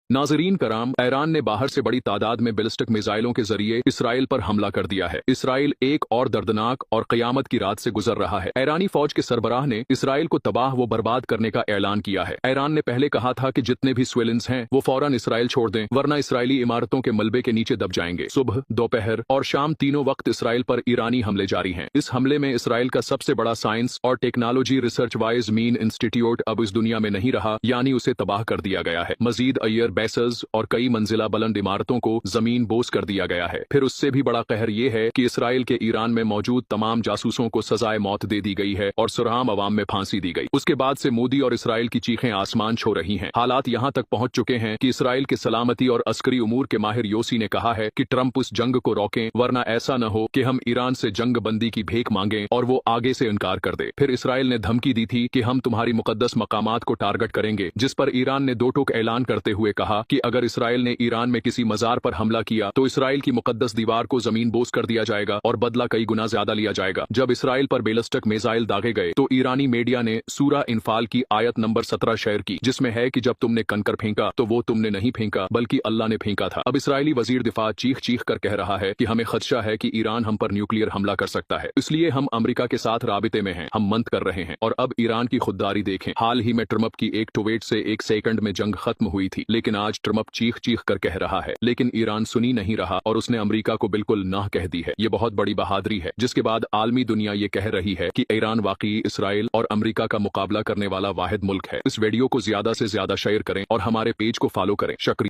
नाजरीन कराम, ईरान ने बाहर से बड़ी तादाद में बैलिस्टिक मिसाइलों के जरिए इसराइल पर हमला कर दिया है। इसराइल एक और दर्दनाक और कयामत की रात से गुजर रहा है। ईरानी फौज के सरबराह ने इसराइल को तबाह व बर्बाद करने का ऐलान किया है। ईरान ने पहले कहा था कि जितने भी सिविलियंस हैं वो फौरन इसराइल छोड़ दें, वरना इसराइली इमारतों के मलबे के नीचे दब जाएंगे। सुबह, दोपहर और शाम तीनों वक्त इसराइल पर ईरानी हमले जारी हैं। इस हमले में इसराइल का सबसे बड़ा साइंस और technology research wise mean institute अब इस दुनिया में नहीं रहा, यानी उसे तबाह कर दिया गया है। मजीद एयर बेसेस और कई मंजिला बुलंद इमारतों को जमीन बोस कर दिया गया है। फिर उससे भी बड़ा कहर ये है कि इसराइल के ईरान में मौजूद तमाम जासूसों को सजाए मौत दे दी गई है और सुरआम अवाम में फांसी दी गई। उसके बाद से मोदी और इसराइल की चीखें आसमान छू रही हैं। हालात यहाँ तक पहुंच चुके हैं कि इसराइल के सलामती और अस्करी उमूर के माहिर योसी ने कहा है कि ट्रंप उस जंग को रोकें, वरना ऐसा न हो कि हम ईरान से जंग बंदी की भीख मांगें और वो आगे से इनकार कर दे। फिर इसराइल ने धमकी दी थी कि हम तुम्हारी मुकद्दस मकामात को टारगेट करेंगे, जिस पर ईरान ने दो टूक ऐलान करते हुए कहा कि अगर इसराइल ने ईरान में किसी मजार पर हमला किया तो इसराइल की मुकद्दस दीवार को जमीन बोस कर दिया जाएगा और बदला कई गुना ज्यादा लिया जाएगा। जब इसराइल पर बैलिस्टिक मिसाइल दागे गए तो ईरानी मीडिया ने सूरा इनफाल की आयत नंबर 17 शेयर की, जिसमें है कि जब तुमने कंकर फेंका तो वो तुमने नहीं फेंका बल्कि अल्लाह ने फेंका था। अब इसराइली वजीर दिफा चीख चीख कर कह रहा है कि हमें खदशा है कि ईरान हम पर न्यूक्लियर हमला कर सकता है, इसलिए हम अमेरिका के साथ राबिते में हैं, हम मंत कर रहे हैं। और अब ईरान की खुददारी देखें। हाल ही में ट्रंप की एक ट्वीट से एक सेकंड में जंग खत्म हुई थी, लेकिन आज ट्रंप चीख चीख कर कह रहा है, लेकिन ईरान सुनी नहीं रहा और उसने अमेरिका को बिल्कुल ना कह दी है। ये बहुत बड़ी बहादुरी है, जिसके बाद आलमी दुनिया ये कह रही है कि ईरान वाकई इसराइल और अमेरिका का मुकाबला करने वाला वाहिद मुल्क है। इस वीडियो को ज्यादा से ज्यादा शेयर करें और हमारे पेज को फॉलो करें। शुक्रिया।